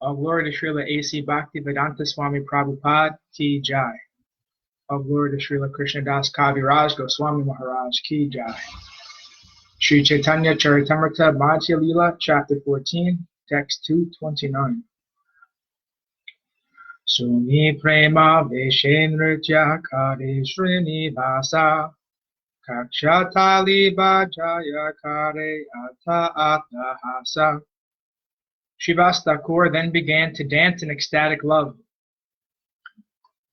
All glory to Srila A.C. Bhakti Vedanta Swami Prabhupada Ki Jai. All glory to Srila Krishnadas Kaviraj Goswami Maharaj Ki Jai. Sri Chaitanya Charitamrta Madhya Lila, Chapter 14, Text 229. Suni prema veshenritya kare srinivasa kakshatali bhajaya kare ata atahasa. Srivas Thakur then began to dance in ecstatic love.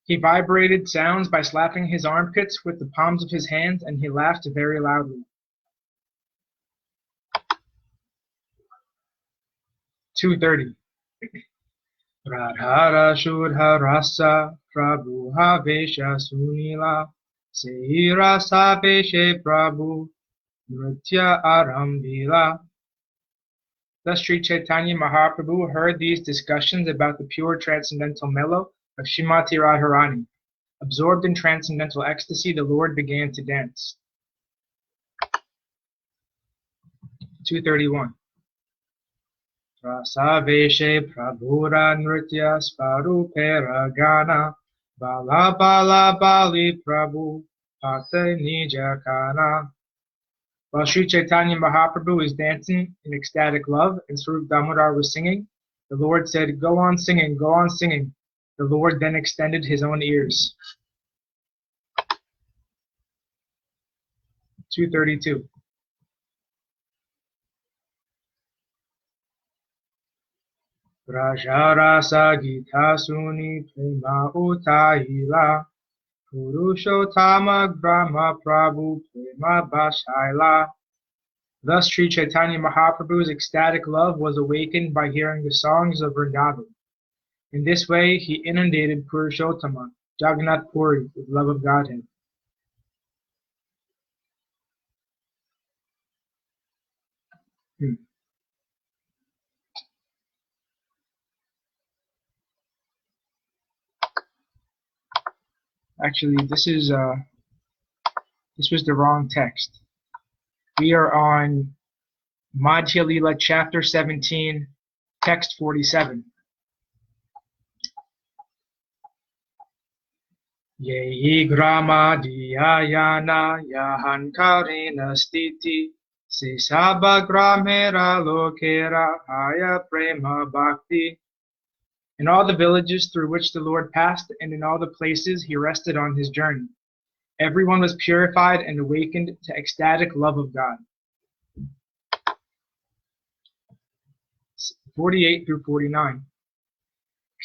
He vibrated sounds by slapping his armpits with the palms of his hands, and he laughed very loudly. 230. Radhara Shudha Rasa Prabhu Havesha Sunila Sehi Rasa Veshe Prabhu Nritya Arambila. Thus Sri Chaitanya Mahaprabhu heard these discussions about the pure transcendental mellow of Srimati Radharani. Absorbed in transcendental ecstasy, the Lord began to dance. 231. Rasa Veshe Prabhura Nritya Sparupera Gana Bala Bala Bali Prabhu Bhakta Nija Kana. While Sri Chaitanya Mahaprabhu is dancing in ecstatic love and Swarup Damodar was singing, the Lord said, "Go on singing, go on singing." The Lord then extended his own ears. 232. Raja Rasa Gita Suni Prema Utaila Purushottama Brahma Prabhu Prema Bashaila. Thus Sri Chaitanya Mahaprabhu's ecstatic love was awakened by hearing the songs of Vrindavan. In this way, he inundated Purushottama, Jagannath Puri, with love of Godhead. Actually, this was the wrong text. We are on Madhya Lila, Chapter 17, Text 47. Yehi grama diyayana yahankarena stiti sisaba gramera lokera haya prema bhakti. In all the villages through which the Lord passed, and in all the places he rested on his journey, everyone was purified and awakened to ecstatic love of God. 48 through 49.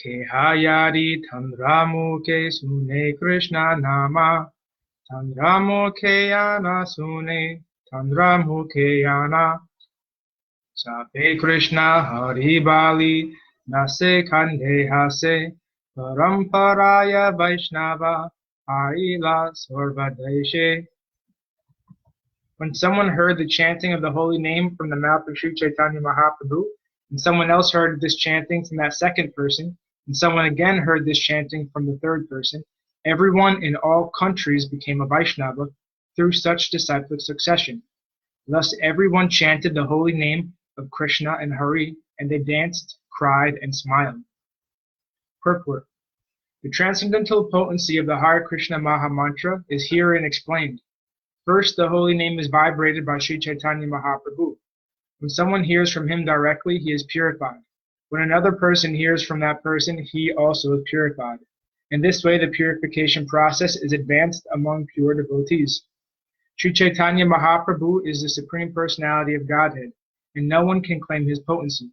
Kehayari tandramu ke sune Krishna nama tandramu ke yana sune tandramu ke yana sape Krishna haribali nase kande hase paramparaya vaishnava aila sarvadeshe. When someone heard the chanting of the holy name from the mouth of Sri Chaitanya Mahaprabhu, and someone else heard this chanting from that second person, and someone again heard this chanting from the third person, everyone in all countries became a Vaishnava through such disciplic succession. Thus everyone chanted the holy name of Krishna and Hari, and they danced, cried, and smiled. Purport. The transcendental potency of the Hare Krishna Maha Mantra is herein explained. First, the holy name is vibrated by Sri Chaitanya Mahaprabhu. When someone hears from him directly, he is purified. When another person hears from that person, he also is purified. In this way, the purification process is advanced among pure devotees. Sri Chaitanya Mahaprabhu is the Supreme Personality of Godhead, and no one can claim his potency.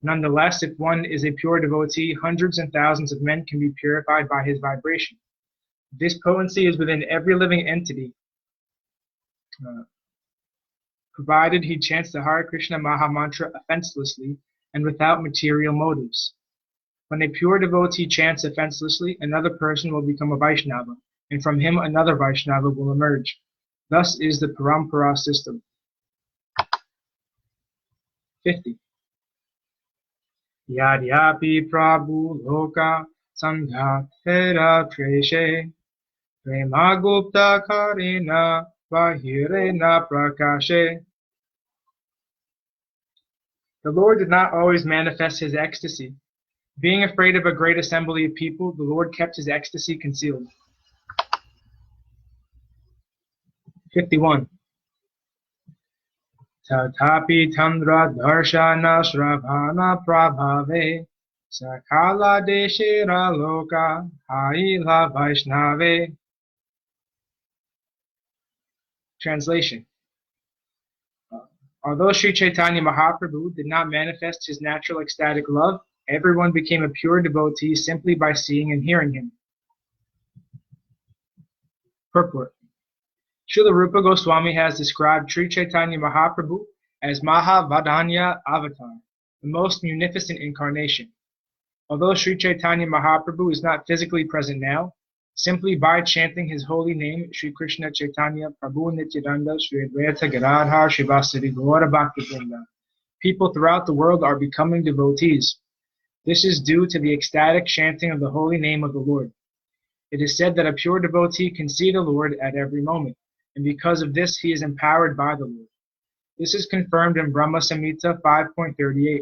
Nonetheless, if one is a pure devotee, hundreds and thousands of men can be purified by his vibration. This potency is within every living entity, provided he chants the Hare Krishna Maha Mantra offenselessly and without material motives. When a pure devotee chants offenselessly, another person will become a Vaishnava, and from him another Vaishnava will emerge. Thus is the Parampara system. 50. Yadyapi Prabhu Loka Sanghatera Treshe Prema Gupta Karina Vahirena Prakashe. The Lord did not always manifest his ecstasy. Being afraid of a great assembly of people, the Lord kept his ecstasy concealed. 51. Tatapi Tandra Darshana Shravana Prabhave Sakala Deshira Loka Haila Vaishnave. Translation. Although Sri Chaitanya Mahaprabhu did not manifest his natural ecstatic love, everyone became a pure devotee simply by seeing and hearing him. Purport. Srila Rupa Goswami has described Sri Chaitanya Mahaprabhu as Mahavadanya Avatar, the most munificent incarnation. Although Sri Chaitanya Mahaprabhu is not physically present now, simply by chanting his holy name, Sri Krishna Chaitanya Prabhu Nityananda Sri Advaita Gadadhar Srivasadi Gaura Bhaktivinoda, people throughout the world are becoming devotees. This is due to the ecstatic chanting of the holy name of the Lord. It is said that a pure devotee can see the Lord at every moment, and because of this he is empowered by the Lord. This is confirmed in Brahma Samhita 5.38.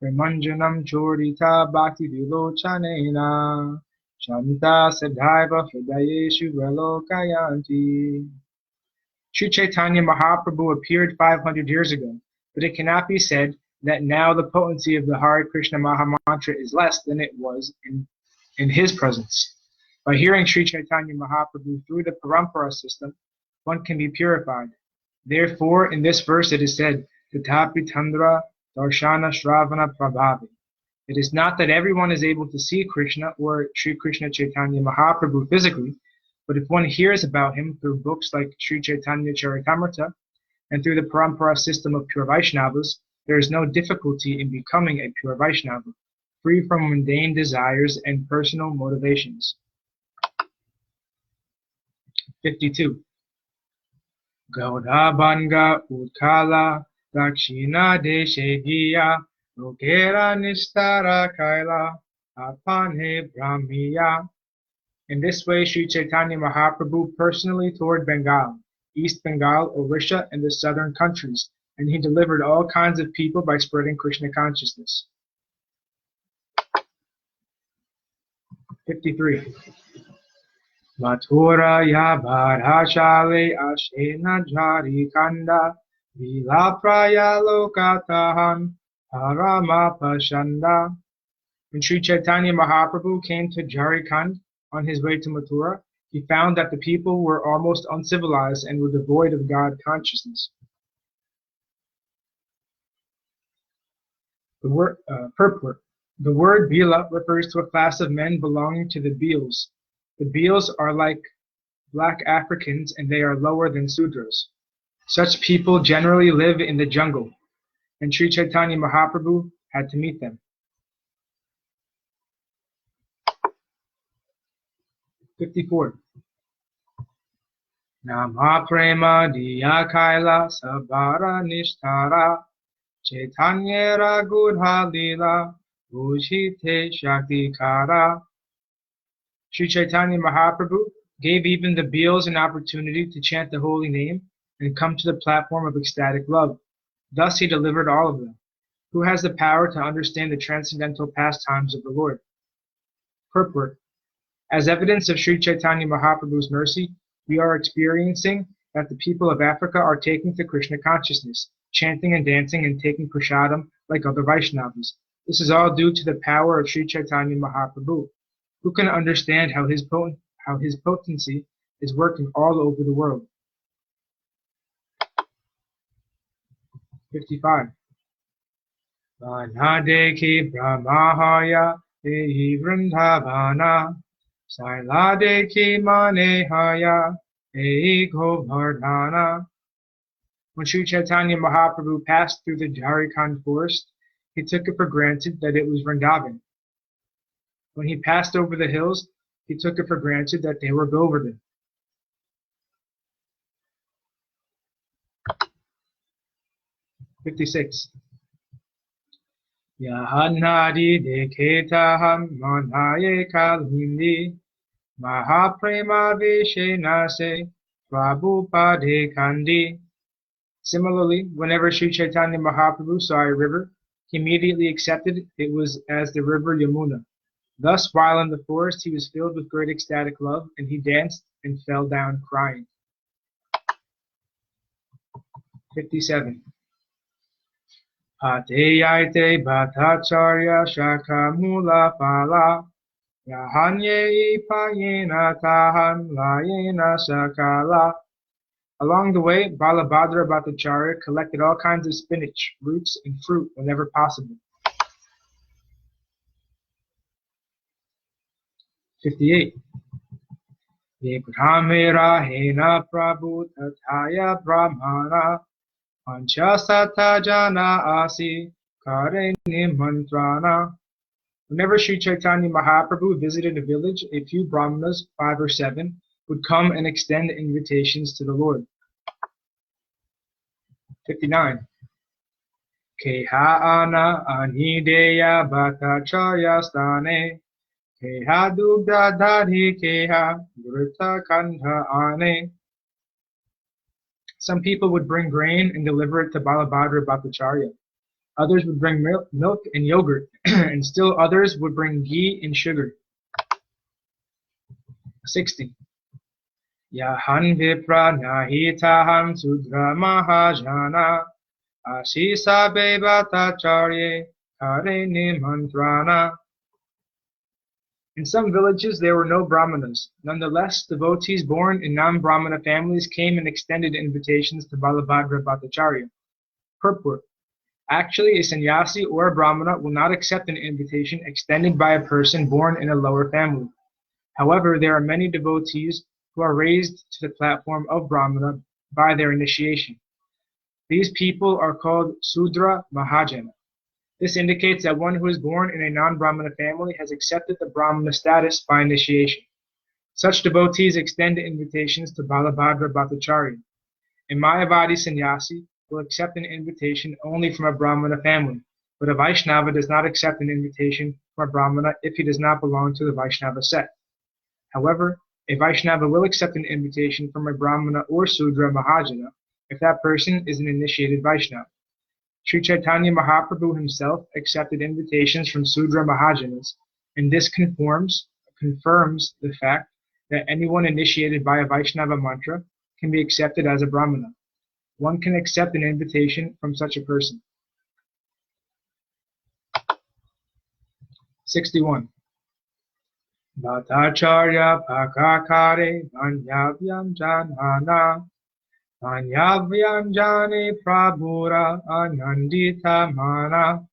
Premanjanam Chorita Bhakti Vilochanena Shanta Sadhaiva Hridayeshu Velokayanti. Sri Chaitanya Mahaprabhu appeared 500 years ago, but it cannot be said that now the potency of the Hare Krishna Mahamantra is less than it was in his presence. By hearing Sri Chaitanya Mahaprabhu through the Parampara system, one can be purified. Therefore, in this verse it is said, Tatapi Tandra Darshana Shravana Prabhavi. It is not that everyone is able to see Krishna or Sri Krishna Chaitanya Mahaprabhu physically, but if one hears about him through books like Sri Chaitanya Charitamrta and through the Parampara system of pure Vaishnavas, there is no difficulty in becoming a pure Vaishnava, free from mundane desires and personal motivations. 52. Gaudabanga Utkala Dakshina Deshe Giya Lokera Nistara Kaila Apane Brahmiya. In this way, Sri Chaitanya Mahaprabhu personally toured Bengal, East Bengal, Orissa, and the southern countries, and he delivered all kinds of people by spreading Krishna consciousness. 53. Mathura Yabharashale Ashena Jari Kanda Lila Praya Lokatahan Parama Pashanda. When Sri Chaitanya Mahaprabhu came to Jharkhand on his way to Mathura, he found that the people were almost uncivilized and were devoid of God consciousness. Purport. The word Bila refers to a class of men belonging to the Beals. The Beals are like black Africans and they are lower than Sudras. Such people generally live in the jungle, and Sri Chaitanya Mahaprabhu had to meet them. 54. Nama prema diya kaila sabara nishtara Chaitanya ragudha lila bhujite shakti kara. Sri Chaitanya Mahaprabhu gave even the Beals an opportunity to chant the holy name and come to the platform of ecstatic love. Thus he delivered all of them. Who has the power to understand the transcendental pastimes of the Lord? Purport. As evidence of Sri Chaitanya Mahaprabhu's mercy, we are experiencing that the people of Africa are taking to Krishna consciousness, chanting and dancing and taking prasadam like other Vaishnavas. This is all due to the power of Sri Chaitanya Mahaprabhu. Who can understand how his potency is working all over the world? 55. Vanadeki Brahmahaya Ehi Vrindhavana Sailadeki Manehaya Ehi Govardhana. When Sri Chaitanya Mahaprabhu passed through the Jharkhand forest, he took it for granted that it was Vrindavan. When he passed over the hills, he took it for granted that they were Govardhan. 56. Yahanadi deketaham manhaye kalhindi mahaprema vishenase prabhupade kandi. Similarly, whenever Sri Chaitanya Mahaprabhu saw a river, He immediately accepted it was as the river Yamuna. Thus, while in the forest, he was filled with great ecstatic love, and he danced and fell down crying. 57. Ateyate bhattacharya shakamula pala yahanye ipayena tahan layena sakala. Along the way, Balabhadra Bhattacharya collected all kinds of spinach, roots, and fruit whenever possible. 58. Ye brahmera hena prabhu tataya brahmana panchasata jana asi kare nimantrana. Whenever Sri Chaitanya Mahaprabhu visited a village, a few brahmanas, 5 or 7, would come and extend invitations to the Lord. 59. Keha ana anideya bhattacharya stane keha dugdha dhari keha grita kandha ane. Some people would bring grain and deliver it to Balabhadra Bhattacharya. Others would bring milk and yogurt, and still others would bring ghee and sugar. 60. Yahan vipra nahitaham sudra mahajana asisa bhattacharya kare nimantrana. In some villages there were no brahmanas. Nonetheless, devotees born in non-brahmana families came and extended invitations to Balabhadra Bhattacharya. Purport. Actually, a sannyasi or a brahmana will not accept an invitation extended by a person born in a lower family. However, there are many devotees who are raised to the platform of brahmana by their initiation. These people are called Sudra Mahajana. This indicates that one who is born in a non-brahmana family has accepted the brahmana status by initiation. Such devotees extend invitations to Balabhadra Bhattacharya. A Mayavadi sannyasi will accept an invitation only from a brahmana family, but a Vaishnava does not accept an invitation from a brahmana if he does not belong to the Vaishnava sect. However, a Vaishnava will accept an invitation from a brahmana or Sudra Mahajana if that person is an initiated Vaishnava. Sri Chaitanya Mahaprabhu himself accepted invitations from Sudra Mahajanas, and this confirms the fact that anyone initiated by a Vaishnava mantra can be accepted as a brahmana. One can accept an invitation from such a person. 61. Bhattacharya pakakare vanyavyam janana vanyavyam jane prabhura anandita mana.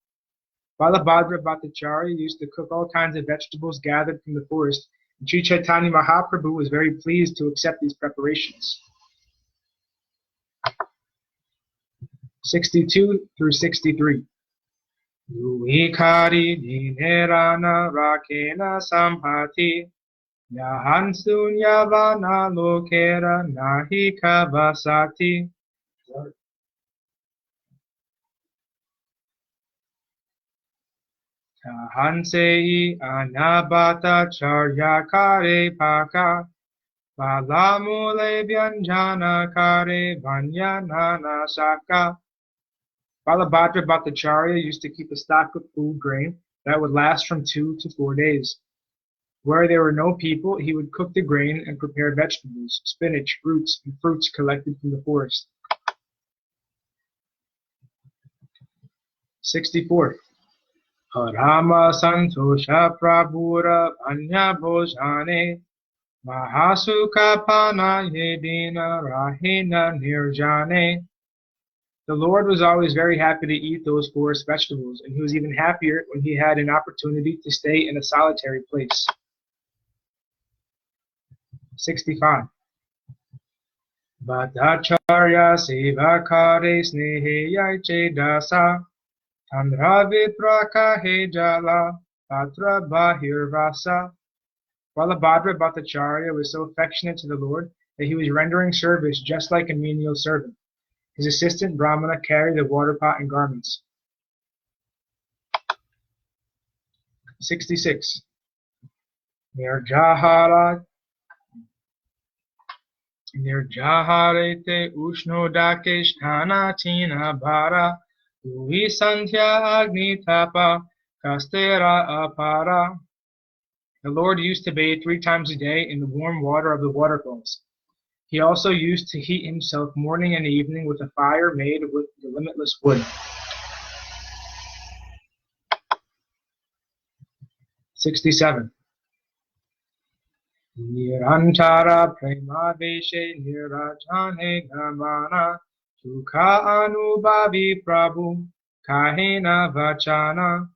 Balabhadra Bhattacharya used to cook all kinds of vegetables gathered from the forest, and Sri Chaitanya Mahaprabhu was very pleased to accept these preparations. 62 through 63. Ruikari dinerana rakena samhati yahan sunyavana lokera nahi kavasati. Tahansei anabata charya kare paka balamule vyanjana kare vanyanana saka. Balabhadra Bhattacharya used to keep a stock of food grain that would last from 2 to 4 days. Where there were no people, he would cook the grain and prepare vegetables, spinach, roots, and fruits collected from the forest. 64. Parama Santosha Prabhura Anya Bhojane Mahasuka Pana Yedina Rahina Nirjane. The Lord was always very happy to eat those forest vegetables, and he was even happier when he had an opportunity to stay in a solitary place. 65. Bhattacharya sevakare sneheyaiche dasa tandravitra kahe jala patra bahirvasa. Balabhadra Bhattacharya was so affectionate to the Lord that he was rendering service just like a menial servant. His assistant Brahmana carried the water pot and garments. 66. Nirjaharate ushnodake sthana tina bhara Bhuvi Sandhya Agni Tapa Kastera Apara. The Lord used to bathe 3 times a day in the warm water of the waterfalls. He also used to heat himself morning and evening with a fire made with the limitless wood. 67. Nirantara Premadeshe Nirajane Gamana Sukha Anubhavi Prabhu Kahena Vachana.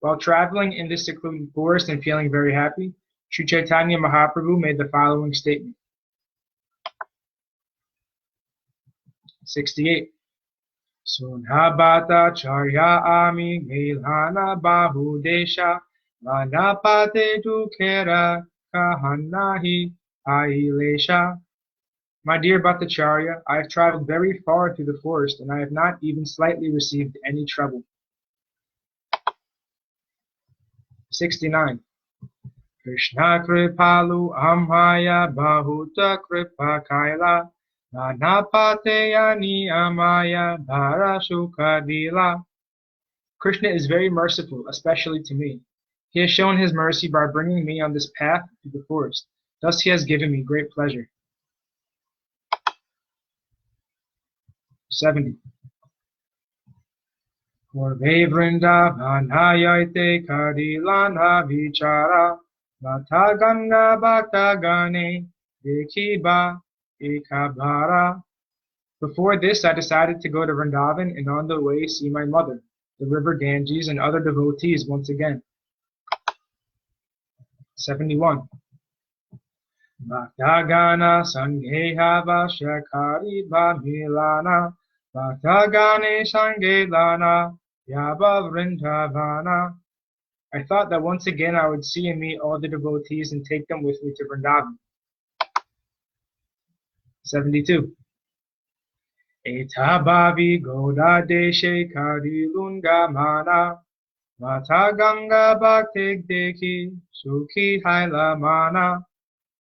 While traveling in this secluded forest and feeling very happy, Sri Chaitanya Mahaprabhu made the following statement. 68. Sunhabata Charya Ami Milhana Bahu Desha Vanapate Dukera Kahanahi Ailesha. My dear Bhattacharya, I have traveled very far through the forest and I have not even slightly received any trouble. 69. Krishna Kripalu Amaya Bahuta Kripa Kaila Nanapate Yani Amaya Bharashuka Dila. Krishna is very merciful, especially to me. He has shown his mercy by bringing me on this path through the forest. Thus he has given me great pleasure. 70. Korve Vrindavanayate Kadilana Vichara Bhata Ganga Bhakta Gane Dekiba Ekabhara. Before this, I decided to go to Vrindavan and on the way see my mother, the river Ganges, and other devotees once again. 71. Bhakta Gana Sangheha Vashakari Bhamilana Bhakta Gane Sangelana Yaba Vrindavana. I thought that once again I would see and meet all the devotees and take them with me to Vrindavan. 72. Eta Bhavi Goda Deshe Karilunga Mana Mata Ganga Bhakti Deki Sukhi Haila Mana.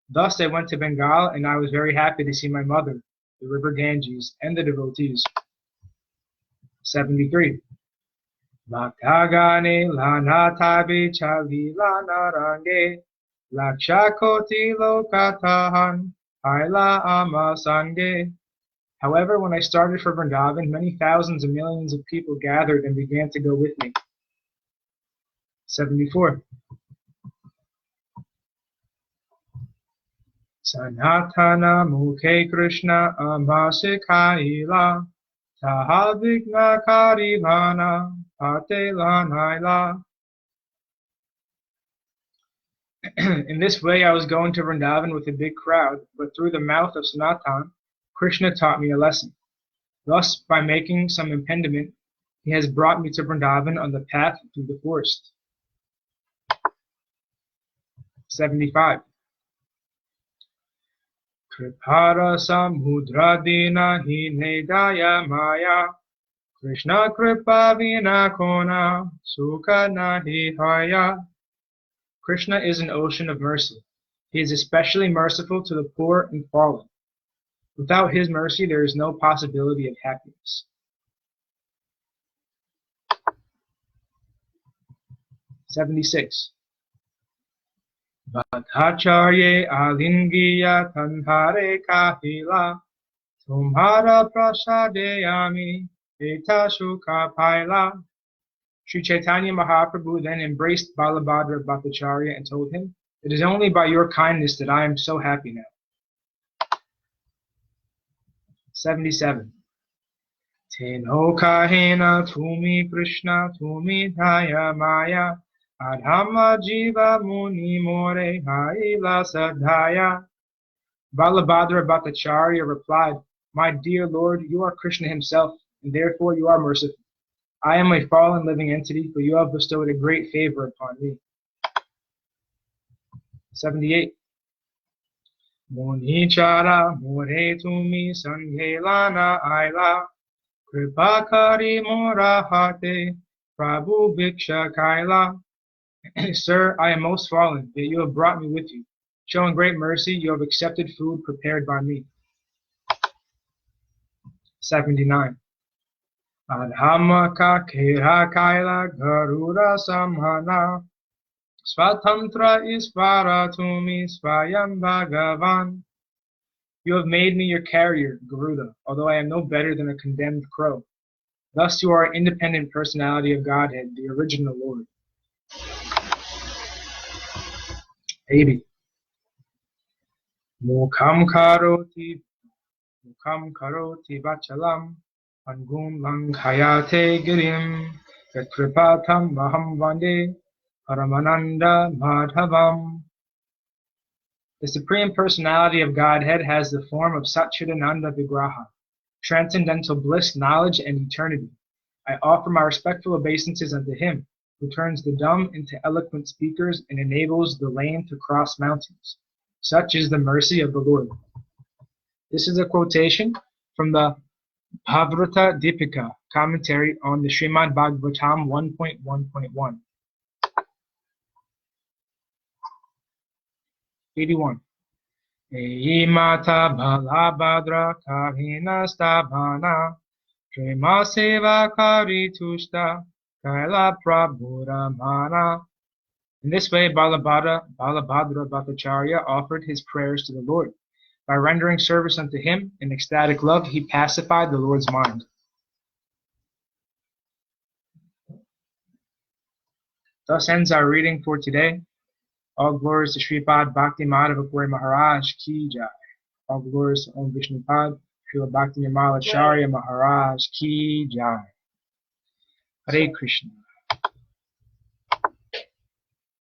Thus I went to Bengal and I was very happy to see my mother, the river Ganges, and the devotees. 73. Bhaktagane lana tabi chali lana range lakshakoti lokatahan haila amasange. However, when I started for Vrindavan, many thousands and millions of people gathered and began to go with me. 74. Sanatana mukhe Krishna amasikhaila taha vigna karivana patelanaila. In this way, I was going to Vrindavan with a big crowd, but through the mouth of Sanatan, Krishna taught me a lesson. Thus, by making some impediment, he has brought me to Vrindavan on the path through the forest. 75. Kripara samudra dina hi nedaya maya Krishna kripa vina kona sukha nahi haya. Krishna is an ocean of mercy. He is especially merciful to the poor and fallen. Without his mercy, there is no possibility of happiness. 76. Bhattacharya alingiya tanhare kahila tumhara prasadeyami eta sukha paila. Sri Chaitanya Mahaprabhu then embraced Balabhadra Bhattacharya and told him, "It is only by your kindness that I am so happy now." 77. Teno kahena tumi Krishna tumi dhaya maya adhama jiva muni more haila sadhaya. Balabhadra Bhattacharya replied, "My dear Lord, you are Krishna himself, and therefore you are merciful. I am a fallen living entity, but you have bestowed a great favor upon me." 78. Munichara more tumi sanghelana aila kripakari morahate prabhu bhiksha kaila. Sir, I am most fallen, yet you have brought me with you. Showing great mercy, you have accepted food prepared by me. 79. Adhamaka Kera Kaila Garuda Samhana Swatantra Isvara Tumi Swayam Bhagavan. You have made me your carrier, Garuda, although I am no better than a condemned crow. Thus you are an independent personality of Godhead, the original Lord. 80. Mukham karoti vachalam angum langhayate girim yatripatam maham vande paramananda madhavam. The Supreme Personality of Godhead has the form of Satchidananda Vigraha, transcendental bliss, knowledge, and eternity. I offer my respectful obeisances unto him, who turns the dumb into eloquent speakers and enables the lame to cross mountains. Such is the mercy of the Lord. This is a quotation from the Bhagavata Deepika commentary on the Srimad Bhagavatam 1.1.1. 81. Ehi mata bhalabhadra kahina stabhana prema seva kari tushta kaila prabhuramana. In this way, Balabhadra Bhattacharya offered his prayers to the Lord. By rendering service unto him in ecstatic love, he pacified the Lord's mind. Thus ends our reading for today. All glories to Sripad Bhakti Madhava Puri Maharaj Ki Jai. All glories to Om Vishnupad, Srila Bhakti Acharya Maharaj Ki Jai. Hare Krishna.